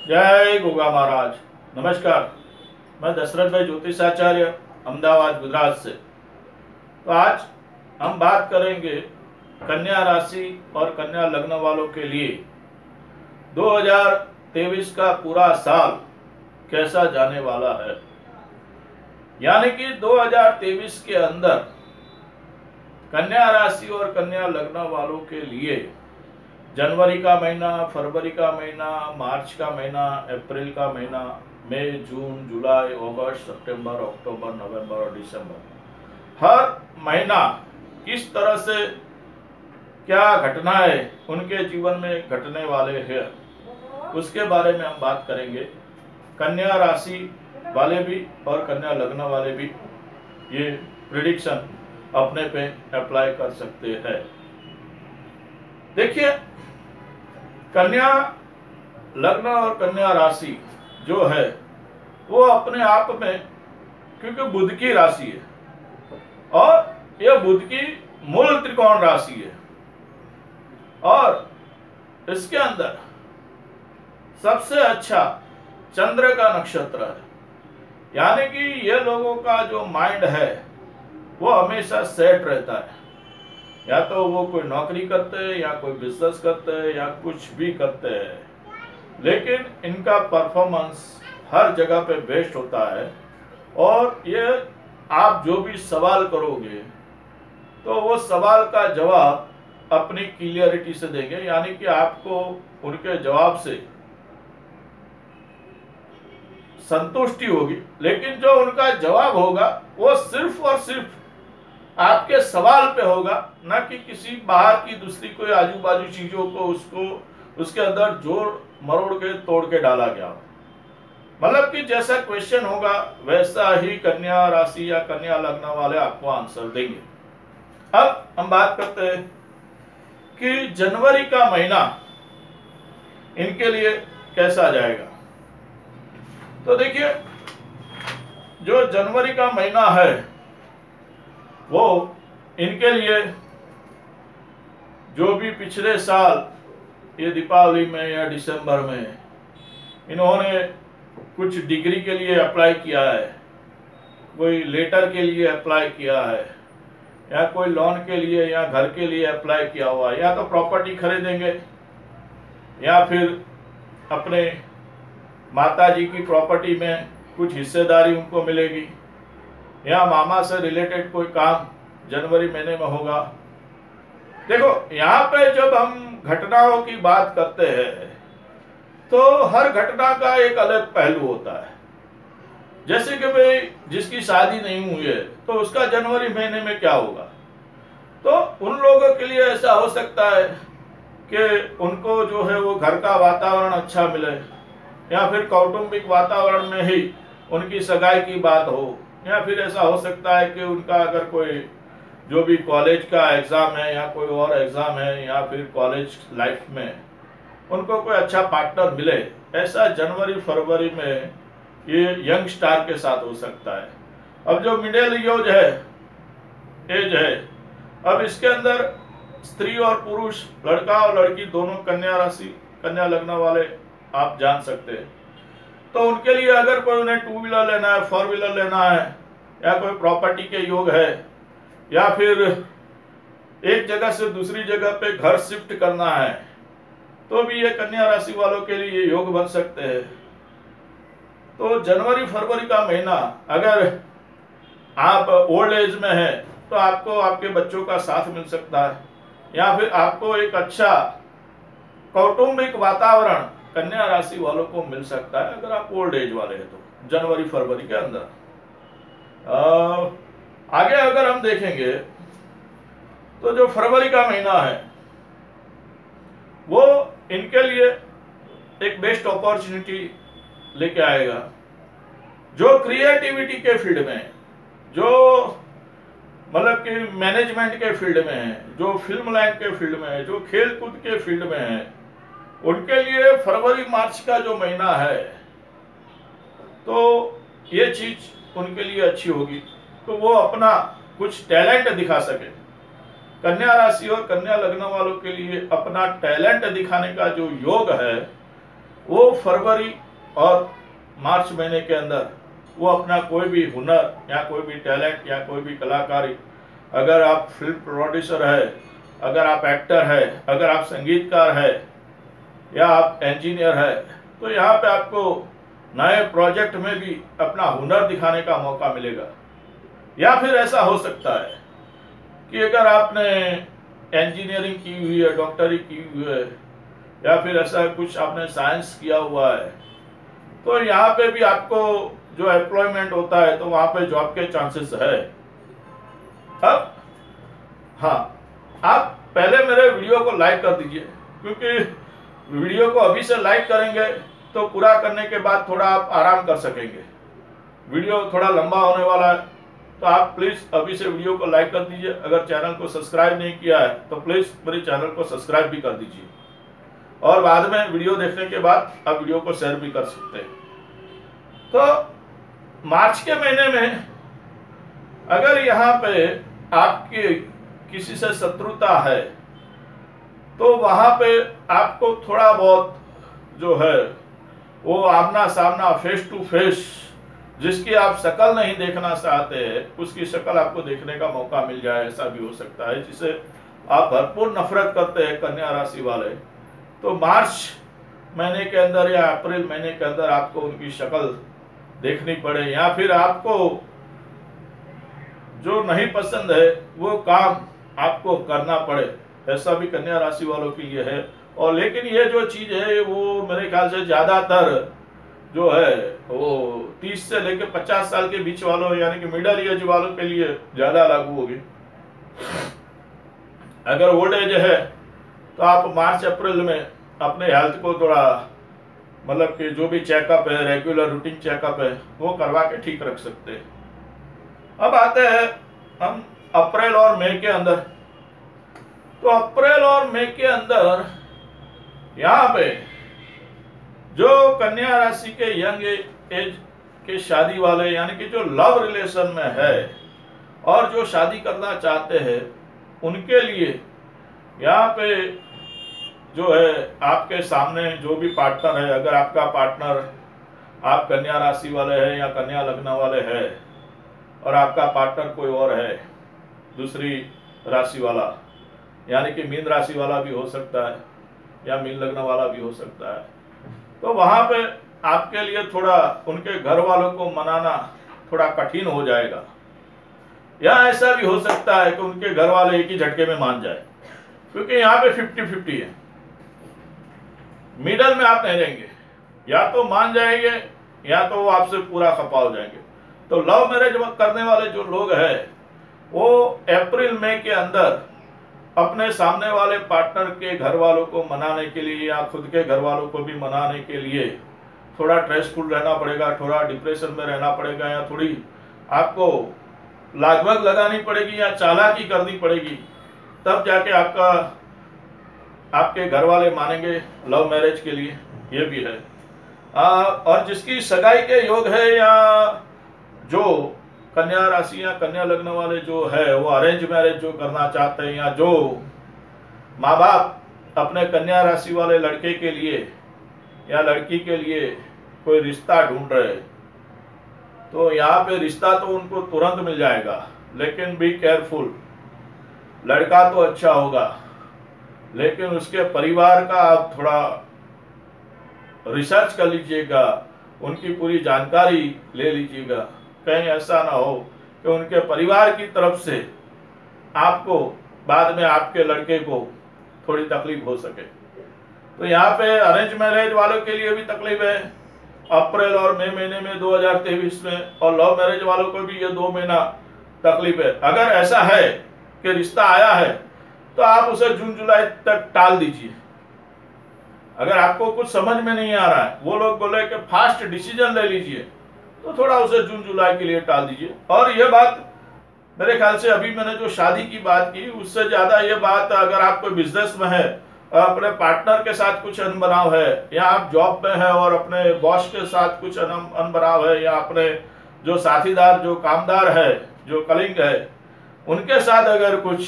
जय गोगा महाराज। नमस्कार। मैं दशरथ भाई ज्योतिषाचार्य अहमदाबाद गुजरात से। तो आज हम बात करेंगे कन्या राशि और कन्या लग्न वालों के लिए 2023 का पूरा साल कैसा जाने वाला है। यानी कि 2023 के अंदर कन्या राशि और कन्या लग्न वालों के लिए जनवरी का महीना, फरवरी का महीना, मार्च का महीना, अप्रैल का महीना, मई, जून, जुलाई, अगस्त, सितंबर, अक्टूबर, नवंबर और दिसंबर, हर महीना किस तरह से क्या घटनाएं उनके जीवन में घटने वाले हैं उसके बारे में हम बात करेंगे। कन्या राशि वाले भी और कन्या लग्न वाले भी ये प्रिडिक्शन अपने पे अप्लाई कर सकते हैं। देखिए, कन्या लग्न और कन्या राशि जो है वो अपने आप में, क्योंकि बुध की राशि है और यह बुध की मूल त्रिकोण राशि है और इसके अंदर सबसे अच्छा चंद्र का नक्षत्र है। यानी कि ये लोगों का जो माइंड है वो हमेशा सेट रहता है, या तो वो कोई नौकरी करते हैं या कोई बिजनेस करते हैं या कुछ भी करते हैं, लेकिन इनका परफॉर्मेंस हर जगह पे बेस्ट होता है। और ये आप जो भी सवाल करोगे तो वो सवाल का जवाब अपनी क्लियरिटी से देंगे, यानी कि आपको उनके जवाब से संतुष्टि होगी। लेकिन जो उनका जवाब होगा वो सिर्फ और सिर्फ आपके सवाल पे होगा, ना कि किसी बाहर की दूसरी कोई आजू बाजू चीजों को उसके अंदर जोड़ मरोड़ के तोड़ के डाला गया हो। मतलब कि जैसा क्वेश्चन होगा वैसा ही कन्या राशि या कन्या लग्न वाले आपको आंसर देंगे। अब हम बात करते हैं कि जनवरी का महीना इनके लिए कैसा जाएगा। तो देखिए, जो जनवरी का महीना है वो इनके लिए, जो भी पिछले साल ये दीपावली में या दिसंबर में इन्होंने कुछ डिग्री के लिए अप्लाई किया है, कोई लेटर के लिए अप्लाई किया है, या कोई लोन के लिए या घर के लिए अप्लाई किया हुआ है, या तो प्रॉपर्टी खरीदेंगे या फिर अपने माताजी की प्रॉपर्टी में कुछ हिस्सेदारी उनको मिलेगी, या मामा से रिलेटेड कोई काम जनवरी महीने में होगा। देखो, यहाँ पे जब हम घटनाओं की बात करते हैं तो हर घटना का एक अलग पहलू होता है। जैसे कि भाई जिसकी शादी नहीं हुई है तो उसका जनवरी महीने में क्या होगा, तो उन लोगों के लिए ऐसा हो सकता है कि उनको जो है वो घर का वातावरण अच्छा मिले, या फिर कौटुंबिक वातावरण में ही उनकी सगाई की बात हो, या फिर ऐसा हो सकता है कि उनका अगर कोई जो भी कॉलेज का एग्जाम है या कोई और एग्जाम है, या फिर कॉलेज लाइफ में उनको कोई अच्छा पार्टनर मिले। ऐसा जनवरी फरवरी में ये यंग स्टार के साथ हो सकता है। अब जो मिडिल एज है, अब इसके अंदर स्त्री और पुरुष, लड़का और लड़की दोनों कन्या राशि कन्या लग्न वाले आप जान सकते हैं। तो उनके लिए अगर कोई उन्हें 2 व्हीलर लेना है, 4 व्हीलर लेना है, या कोई प्रॉपर्टी के योग है, या फिर एक जगह से दूसरी जगह पे घर शिफ्ट करना है, तो भी ये कन्या राशि वालों के लिए योग बन सकते हैं। तो जनवरी फरवरी का महीना अगर आप ओल्ड एज में हैं तो आपको आपके बच्चों का साथ मिल सकता है, या फिर आपको एक अच्छा कौटुंबिक वातावरण कन्या राशि वालों को मिल सकता है अगर आप ओल्ड एज वाले हैं तो जनवरी फरवरी के अंदर। आगे अगर हम देखेंगे तो जो फरवरी का महीना है वो इनके लिए एक बेस्ट अपॉर्चुनिटी लेके आएगा। जो क्रिएटिविटी के फील्ड में, जो मतलब कि मैनेजमेंट के फील्ड में है, जो फिल्म लाइन के फील्ड में है, जो खेल कूद के फील्ड में है, उनके लिए फरवरी मार्च का जो महीना है तो ये चीज उनके लिए अच्छी होगी, तो वो अपना कुछ टैलेंट दिखा सके। कन्या राशि और कन्या लग्न वालों के लिए अपना टैलेंट दिखाने का जो योग है वो फरवरी और मार्च महीने के अंदर वो अपना कोई भी हुनर या कोई भी टैलेंट या कोई भी कलाकारी, अगर आप फिल्म प्रोड्यूसर है, अगर आप एक्टर है, अगर आप संगीतकार है या आप इंजीनियर है, तो यहाँ पे आपको नए प्रोजेक्ट में भी अपना हुनर दिखाने का मौका मिलेगा। या फिर ऐसा हो सकता है कि अगर आपने इंजीनियरिंग की हुई है, डॉक्टरी की हुई है, या फिर ऐसा कुछ आपने साइंस किया हुआ है, तो यहाँ पे भी आपको जो एम्प्लॉयमेंट होता है तो वहां पे जॉब के चांसेस है। अब हाँ, आप पहले मेरे वीडियो को लाइक कर दीजिए, क्योंकि वीडियो को अभी से लाइक करेंगे तो पूरा करने के बाद थोड़ा आप आराम कर सकेंगे। वीडियो थोड़ा लंबा होने वाला है, तो आप प्लीज अभी से वीडियो को लाइक कर दीजिए। अगर चैनल को सब्सक्राइब नहीं किया है तो प्लीज मेरे चैनल को सब्सक्राइब भी कर दीजिए, और बाद में वीडियो देखने के बाद आप वीडियो को शेयर भी कर सकते हैं। तो मार्च के महीने में अगर यहाँ पे आपकी किसी से शत्रुता है, तो वहां पे आपको थोड़ा बहुत जो है वो आमना सामना, फेस टू फेस, जिसकी आप शक्ल नहीं देखना चाहते हैं उसकी शक्ल आपको देखने का मौका मिल जाए, ऐसा भी हो सकता है। जिसे आप भरपूर नफरत करते हैं कन्या राशि वाले, तो मार्च महीने के अंदर या अप्रैल महीने के अंदर आपको उनकी शक्ल देखनी पड़े, या फिर आपको जो नहीं पसंद है वो काम आपको करना पड़े, ऐसा भी कन्या राशि वालों के लिए है। और लेकिन ये जो चीज है वो मेरे ख्याल से ज्यादातर जो है वो 30 से लेकर 50 साल के बीच वालों यानी कि मिडिल एज वालों के लिए ज्यादा लागू होगी। अगर ओल्ड एज है तो आप मार्च अप्रैल में अपने हेल्थ को थोड़ा मतलब कि जो भी चेकअप है, रेगुलर रूटीन चेकअप है, वो करवा के ठीक रख सकते हैं। अब आते हैं हम अप्रैल और मई के अंदर। तो अप्रैल और मई के अंदर यहाँ पे जो कन्या राशि के यंग एज के शादी वाले यानी कि जो लव रिलेशन में है और जो शादी करना चाहते हैं, उनके लिए यहाँ पे जो है आपके सामने जो भी पार्टनर है, अगर आपका पार्टनर आप कन्या राशि वाले हैं या कन्या लग्न वाले हैं और आपका पार्टनर कोई और है दूसरी राशि वाला, यानी कि मीन राशि वाला भी हो सकता है या मीन लग्न वाला भी हो सकता है, तो वहां पे आपके लिए थोड़ा उनके घर वालों को मनाना थोड़ा कठिन हो जाएगा। या ऐसा भी हो सकता है कि उनके घर वाले एक ही झटके में मान जाए, क्योंकि यहाँ पे 50-50 है, मिडल में आप नहीं रहेंगे, या तो मान जाएंगे या तो वो आपसे पूरा खपा हो जाएंगे। तो लव मैरिज करने वाले जो लोग हैं वो अप्रैल मई के अंदर अपने सामने वाले पार्टनर के घर वालों को मनाने के लिए या खुद के घर वालों को भी मनाने के लिए थोड़ा स्ट्रेसफुल रहना पड़ेगा, थोड़ा डिप्रेशन में रहना पड़ेगा, या थोड़ी आपको लागभग लगानी पड़ेगी या चालाकी करनी पड़ेगी, तब जाके आपके घर वाले मानेंगे लव मैरिज के लिए। ये भी है। और जिसकी सगाई के योग है या जो कन्या राशि या कन्या लग्न वाले जो है वो अरेंज मैरिज जो करना चाहते हैं, या जो माँ बाप अपने कन्या राशि वाले लड़के के लिए या लड़की के लिए कोई रिश्ता ढूंढ रहे, तो यहाँ पे रिश्ता तो उनको तुरंत मिल जाएगा, लेकिन बी केयरफुल। लड़का तो अच्छा होगा, लेकिन उसके परिवार का आप थोड़ा रिसर्च कर लीजिएगा, उनकी पूरी जानकारी ले लीजिएगा, कहीं ऐसा ना हो कि उनके परिवार की तरफ से आपको बाद में आपके लड़के को थोड़ी तकलीफ हो सके। तो यहाँ पे अरेंज मैरिज वालों के लिए भी तकलीफ है अप्रैल और मई महीने में 2023 में, और लव मैरिज वालों को भी ये 2 महीना तकलीफ है। अगर ऐसा है कि रिश्ता आया है तो आप उसे जून जुलाई तक टाल दीजिए। अगर आपको कुछ समझ में नहीं आ रहा है, वो लोग बोले कि फास्ट डिसीजन ले लीजिए, तो थोड़ा उसे जून जुलाई के लिए टाल दीजिए। और ये बात मेरे ख्याल से अभी मैंने जो शादी की बात की उससे ज्यादा ये बात अगर आप कोई बिजनेस में है और अपने पार्टनर के साथ कुछ अनबनाव है, या आप जॉब में है और अपने बॉस के साथ कुछ अनबनाव है, या अपने जो साथीदार जो कामदार है जो कलिंग है उनके साथ अगर कुछ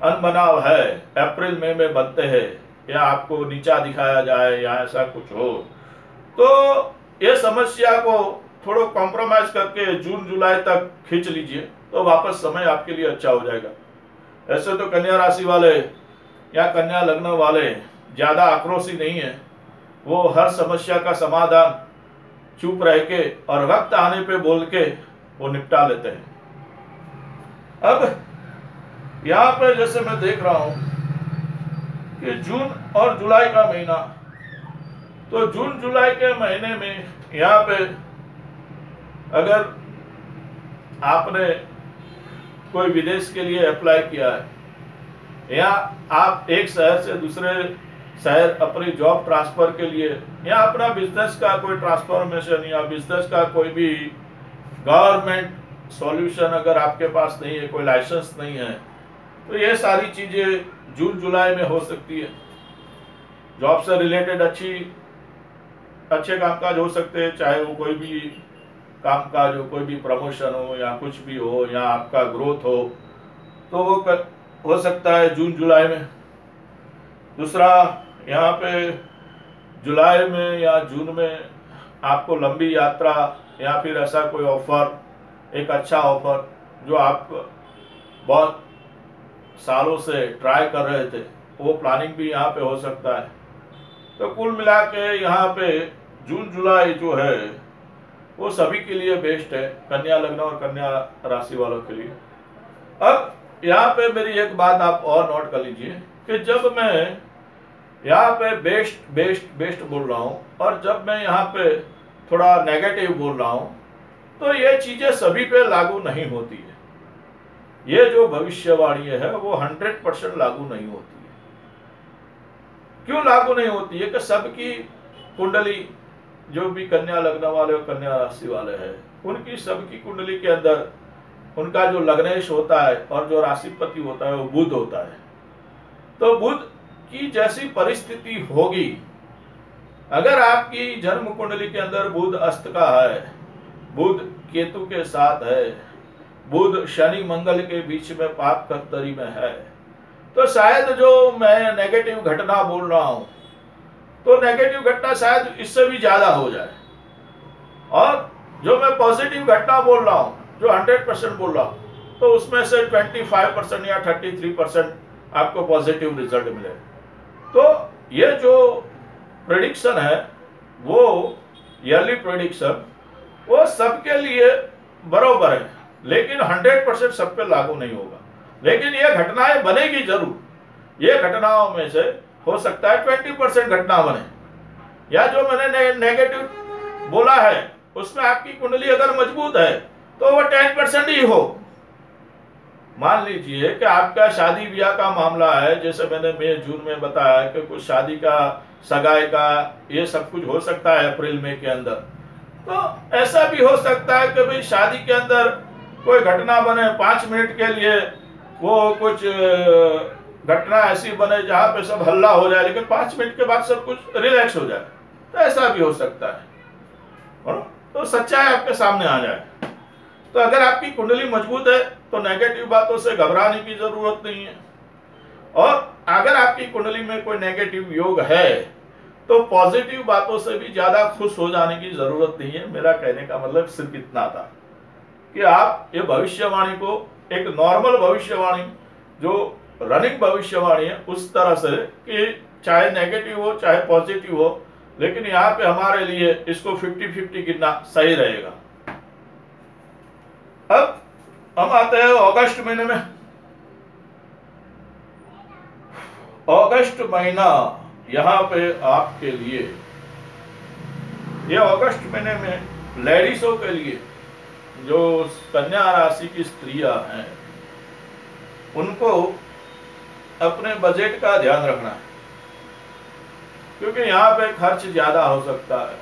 अनबनाव है अप्रैल मई में बनते हैं, या आपको नीचा दिखाया जाए या ऐसा कुछ हो, तो ये समस्या को थोड़ा कॉम्प्रोमाइज करके जून जुलाई तक खींच लीजिए, तो वापस समय आपके लिए अच्छा हो जाएगा। ऐसे तो कन्या राशि वाले या कन्या लग्न वाले ज्यादा आक्रोशी नहीं है, वो हर समस्या का समाधान चुप रह के और वक्त आने पे बोल के वो निपटा लेते हैं। अब यहाँ पे जैसे मैं देख रहा हूं कि जून और जुलाई का महीना, तो जून जुलाई के महीने में यहाँ पे अगर आपने कोई विदेश के लिए अप्लाई किया है या आप एक शहर से दूसरे शहर अपनी जॉब ट्रांसफर के लिए या अपना बिजनेस का कोई ट्रांसफॉर्मेशन या बिजनेस का कोई भी गवर्नमेंट सॉल्यूशन अगर आपके पास नहीं है, कोई लाइसेंस नहीं है, तो ये सारी चीजें जून जुलाई में हो सकती है। जॉब से रिलेटेड अच्छे कामकाज हो सकते हैं, चाहे वो कोई भी कामकाज हो, कोई भी प्रमोशन हो या कुछ भी हो या आपका ग्रोथ हो, तो वो हो सकता है जून जुलाई में। दूसरा, यहाँ पे जुलाई में या जून में आपको लंबी यात्रा या फिर ऐसा कोई ऑफर, एक अच्छा ऑफर जो आप बहुत सालों से ट्राई कर रहे थे, वो प्लानिंग भी यहाँ पे हो सकता है। तो कुल मिला के यहाँ पे जून जुलाई जो है वो सभी के लिए बेस्ट है, कन्या लग्न और कन्या राशि वालों के लिए। अब यहाँ पे मेरी एक बात आप और नोट कर लीजिए कि जब मैं यहाँ पे बेस्ट बेस्ट बेस्ट बोल रहा हूँ और जब मैं यहाँ पे थोड़ा नेगेटिव बोल रहा हूँ, तो ये चीजें सभी पे लागू नहीं होती है। ये जो भविष्यवाणी है वो 100% लागू नहीं होती है। क्यों लागू नहीं होती है? कि सबकी कुंडली, जो भी कन्या लग्न वाले और कन्या राशि वाले हैं, उनकी सबकी कुंडली के अंदर उनका जो लग्नेश होता है और जो राशिपति होता है वो बुध होता है। तो बुध की जैसी परिस्थिति होगी, अगर आपकी जन्म कुंडली के अंदर बुध अस्त का है, बुध केतु के साथ है, बुध शनि मंगल के बीच में पाप कर्तरी में है, तो शायद जो मैं नेगेटिव घटना बोल रहा हूं, तो नेगेटिव घटना शायद इससे भी ज्यादा हो जाए, और जो मैं पॉजिटिव घटना बोल रहा हूं, जो 100% बोल रहा हूं, तो उसमें से 25% या 33% आपको पॉजिटिव रिजल्ट मिले। तो ये जो प्रेडिक्शन है वो ईयरली प्रेडिक्शन, वो सबके लिए बराबर है, लेकिन 100% सब पे लागू नहीं होगा। लेकिन ये घटनाएं बनेगी जरूर। ये घटनाओं में से हो सकता है 20% घटना बने, या जो मैंने नेगेटिव बोला है उसमें आपकी कुंडली अगर मजबूत है तो वो 10% ही हो। मान लीजिए कि आपका शादी ब्याह का मामला है, जैसे मैंने मई जून में बताया कि कुछ शादी का, सगाई का, ये सब कुछ हो सकता है अप्रैल मई के अंदर। तो ऐसा भी हो सकता है कि भाई शादी के अंदर कोई घटना बने 5 मिनट के लिए, वो कुछ घटना ऐसी बने जहां पे सब हल्ला हो जाए, लेकिन 5 मिनट के बाद सब कुछ रिलैक्स हो जाए। तो ऐसा भी हो सकता है, तो सच्चाई आपके सामने आ जाए। तो अगर आपकी कुंडली मजबूत है तो नेगेटिव बातों से घबराने की जरूरत नहीं है, और अगर आपकी कुंडली में कोई नेगेटिव योग है तो पॉजिटिव बातों से भी ज्यादा खुश हो जाने की जरूरत नहीं है। मेरा कहने का मतलब सिर्फ इतना था कि आप ये भविष्यवाणी को एक नॉर्मल भविष्यवाणी, जो रनिंग भविष्यवाणी है, उस तरह से कि चाहे नेगेटिव हो चाहे पॉजिटिव हो, लेकिन यहाँ पे हमारे लिए इसको 50-50 गिनना सही रहेगा। अब हम आते हैं अगस्त महीने में। अगस्त महीना यहाँ पे आपके लिए, ये अगस्त महीने में लेडीजों के लिए, जो कन्या राशि की स्त्रियां हैं, उनको अपने बजट का ध्यान रखना है, क्योंकि यहाँ पे खर्च ज्यादा हो सकता है,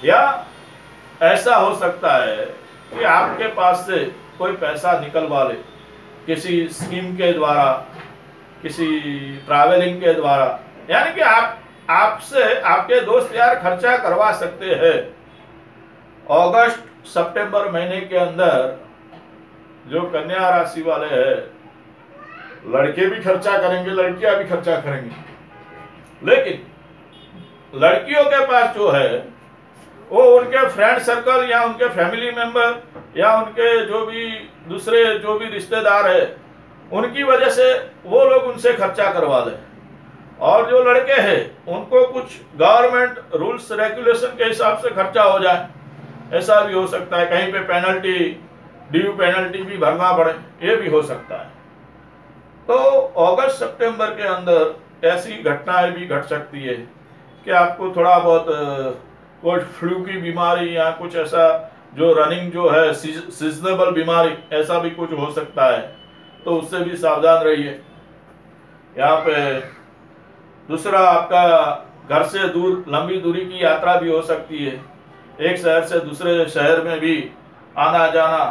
या ऐसा हो सकता है कि आपके पास से कोई पैसा निकलवा ले किसी स्कीम के द्वारा, किसी ट्रैवलिंग के द्वारा, यानी कि आपसे आपके दोस्त यार खर्चा करवा सकते हैं। अगस्त सितंबर महीने के अंदर जो कन्या राशि वाले हैं, लड़के भी खर्चा करेंगे, लड़कियां भी खर्चा करेंगी, लेकिन लड़कियों के पास जो है वो उनके फ्रेंड सर्कल या उनके फैमिली मेंबर या उनके जो भी दूसरे जो भी रिश्तेदार है उनकी वजह से वो लोग उनसे खर्चा करवा लें, और जो लड़के हैं उनको कुछ गवर्नमेंट रूल्स रेगुलेशन के हिसाब से खर्चा हो जाए, ऐसा भी हो सकता है। कहीं पे पेनल्टी, ड्यू पेनल्टी भी भरना पड़े, ये भी हो सकता है। तो अगस्त सितंबर के अंदर ऐसी घटनाएं भी घट सकती है कि आपको थोड़ा बहुत कोई फ्लू की बीमारी या कुछ ऐसा जो रनिंग जो है सीजनेबल बीमारी, ऐसा भी कुछ हो सकता है, तो उससे भी सावधान रहिए। यहाँ पे दूसरा, आपका घर से दूर लंबी दूरी की यात्रा भी हो सकती है, एक शहर से दूसरे शहर में भी आना जाना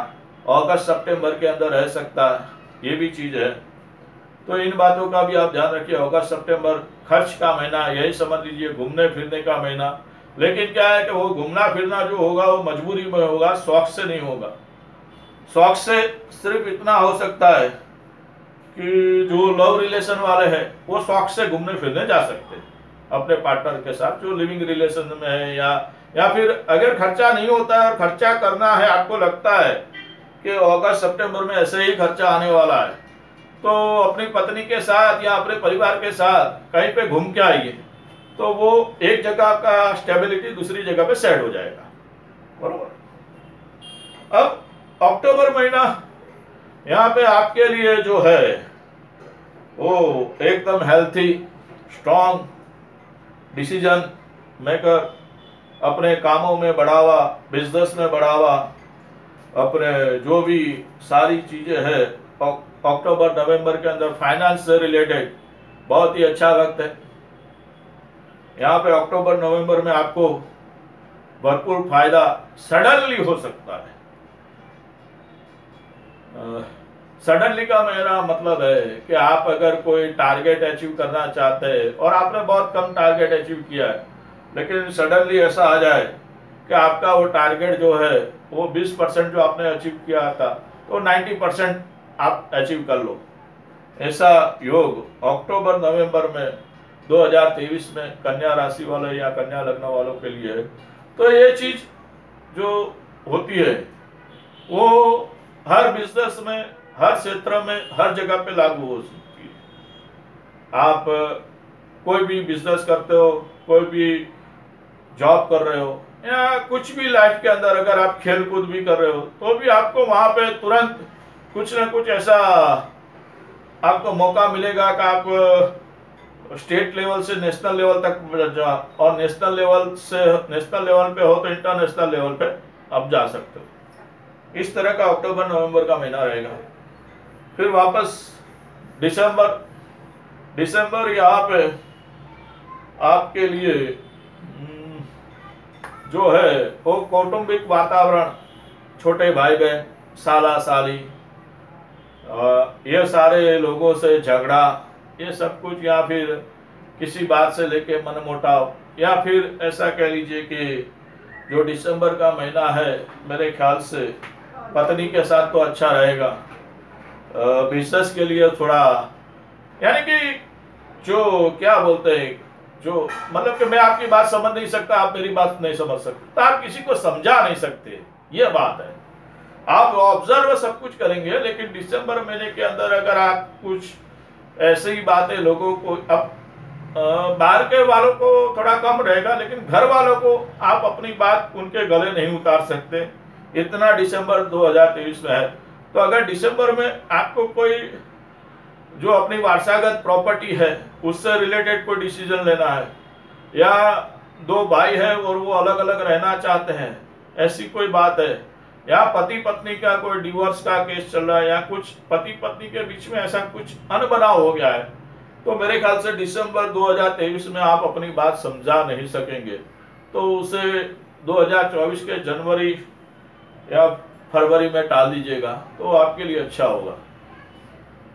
अगस्त सितंबर के अंदर रह सकता है, ये भी चीज है। तो इन बातों का भी आप ध्यान रखिए। अगस्त सितंबर खर्च का महीना, यही समझ लीजिए घूमने फिरने का महीना। लेकिन क्या है कि वो घूमना फिरना जो होगा वो मजबूरी में होगा, शौक से नहीं होगा। शौक से सिर्फ इतना हो सकता है कि जो लव रिलेशन वाले हैं वो शौक से घूमने फिरने जा सकते हैं अपने पार्टनर के साथ जो लिविंग रिलेशन में है, या फिर अगर खर्चा नहीं होता है और खर्चा करना है, आपको लगता है कि अगस्त सितंबर में ऐसे ही खर्चा आने वाला है, तो अपनी पत्नी के साथ या अपने परिवार के साथ कहीं पे घूम के आइए, तो वो एक जगह का स्टेबिलिटी दूसरी जगह पे सेट हो जाएगा, बरोबर। अब अक्टूबर महीना यहाँ पे आपके लिए जो है वो एकदम हेल्थी, स्ट्रॉन्ग डिसीजन मेकर, अपने कामों में बढ़ावा, बिजनेस में बढ़ावा, अपने जो भी सारी चीजें है अक्टूबर नवंबर के अंदर फाइनेंस से रिलेटेड बहुत ही अच्छा वक्त है। यहाँ पे अक्टूबर नवंबर में आपको भरपूर फायदा सडनली हो सकता है। सडनली का मेरा मतलब है कि आप अगर कोई टारगेट अचीव करना चाहते हैं और आपने बहुत कम टारगेट अचीव किया है, लेकिन सडनली ऐसा आ जाए कि आपका वो टारगेट जो है वो 20% जो आपने अचीव किया था तो 90% आप अचीव कर लो, ऐसा योग अक्टूबर नवंबर में 2023 में कन्या राशि वाले या कन्या लग्न वालों के लिए है। तो ये चीज जो होती है वो हर बिजनेस में, हर क्षेत्र में, हर जगह पे लागू हो सकती है। आप कोई भी बिजनेस करते हो, कोई भी जॉब कर रहे हो, या कुछ भी लाइफ के अंदर अगर आप खेल कूद भी कर रहे हो, तो भी आपको वहां पे तुरंत कुछ ना कुछ ऐसा आपको मौका मिलेगा कि आप स्टेट लेवल से नेशनल लेवल तक जा, और नेशनल लेवल से नेशनल लेवल पे हो तो इंटरनेशनल लेवल पे आप जा सकते हो। इस तरह का अक्टूबर नवंबर का महीना रहेगा। फिर वापस दिसंबर यहाँ पे आपके लिए जो है वो कौटुंबिक वातावरण, छोटे भाई बहन, साला साली, ये सारे लोगों से झगड़ा, ये सब कुछ, या फिर किसी बात से लेके मनमुटाव, या फिर ऐसा कह लीजिए कि जो दिसंबर का महीना है मेरे ख्याल से पत्नी के साथ तो अच्छा रहेगा। बिजनेस के लिए थोड़ा, यानी कि जो क्या बोलते हैं, जो मतलब कि मैं आपकी बात समझ नहीं सकता, आप मेरी बात नहीं समझ सकते, तो आप किसी को समझा नहीं सकते, ये बात है। आप ऑब्जर्व सब कुछ करेंगे, लेकिन दिसंबर महीने के अंदर अगर आप कुछ ऐसी ही बातें लोगों को, अब बाहर के वालों को थोड़ा कम रहेगा, लेकिन घर वालों को आप अपनी बात उनके गले नहीं उतार सकते, इतना दिसंबर 2023 में है। तो अगर दिसंबर में आपको कोई जो अपनी वारसागत प्रॉपर्टी है उससे रिलेटेड कोई डिसीजन लेना है, या दो भाई है और वो अलग अलग रहना चाहते हैं, ऐसी कोई बात है, या पति पत्नी का कोई डिवोर्स का केस चल रहा है, या कुछ पति पत्नी के बीच में ऐसा कुछ अनबनाव हो गया है, तो मेरे ख्याल से दिसंबर 2023 में आप अपनी बात समझा नहीं सकेंगे, तो उसे 2024 के जनवरी या फरवरी में टाल दीजिएगा, तो आपके लिए अच्छा होगा।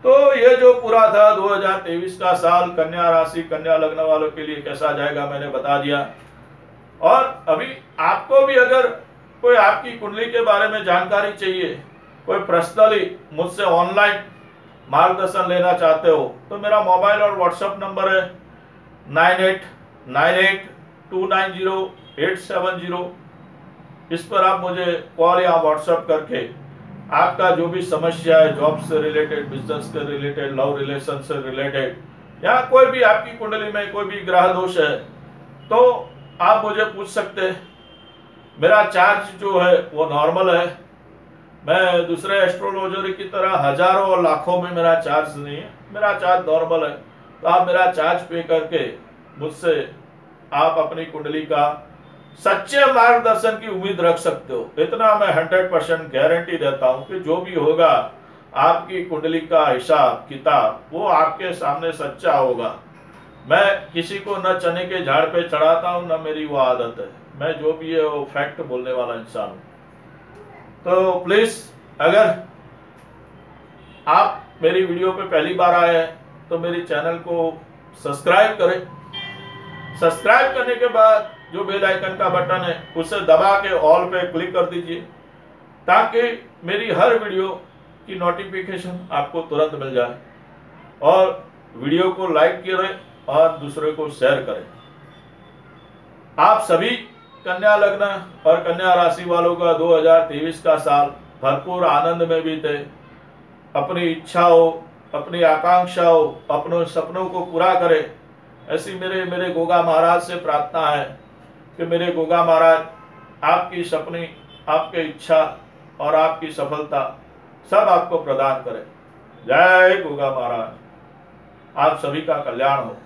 तो ये जो पूरा था 2023 का साल कन्या राशि, कन्या लग्न वालों के लिए कैसा जाएगा मैंने बता दिया। और अभी आपको भी अगर कोई आपकी कुंडली के बारे में जानकारी चाहिए, कोई पर्सनली मुझसे ऑनलाइन मार्गदर्शन लेना चाहते हो, तो मेरा मोबाइल और व्हाट्सएप नंबर है 9898290870। इस पर आप मुझे कॉल या व्हाट्सएप करके आपका जो भी समस्या है, जॉब से रिलेटेड, बिजनेस से रिलेटेड, लव रिलेशन से रिलेटेड, या कोई भी आपकी कुंडली में कोई भी ग्रह दोष है, तो आप मुझे पूछ सकते हैं। मेरा चार्ज जो है वो नॉर्मल है। मैं दूसरे एस्ट्रोलॉजर की तरह हजारों और लाखों में मेरा चार्ज नहीं है, मेरा चार्ज नॉर्मल है। तो आप मेरा चार्ज पे करके मुझसे आप अपनी कुंडली का सच्चे मार्गदर्शन की उम्मीद रख सकते हो। इतना मैं 100% गारंटी देता हूं कि जो भी होगा आपकी कुंडली का हिसाब किताब वो आपके सामने सच्चा होगा। मैं किसी को न चने के झाड़ पे चढ़ाता हूं, न मेरी वो आदत है। मैं जो भी है वो फैक्ट बोलने वाला इंसान हूं। तो प्लीज, अगर आप मेरी वीडियो पे पहली बार आए हैं तो मेरी चैनल को सब्सक्राइब करें। सब्सक्राइब करने के बाद जो बेल आइकन का बटन है उसे दबा के ऑल पे क्लिक कर दीजिए, ताकि मेरी हर वीडियो की नोटिफिकेशन आपको तुरंत मिल जाए। और वीडियो को लाइक करें और दूसरे को शेयर करें। आप सभी कन्या लग्न और कन्या राशि वालों का 2023 का साल भरपूर आनंद में बीते, अपनी इच्छाओं, अपनी आकांक्षाओं, अपने सपनों को पूरा करे, ऐसी मेरे गोगा महाराज से प्रार्थना है कि मेरे गोगा महाराज आपकी सपनी, आपके इच्छा और आपकी सफलता सब आपको प्रदान करें। जय गोगा महाराज। आप सभी का कल्याण हो।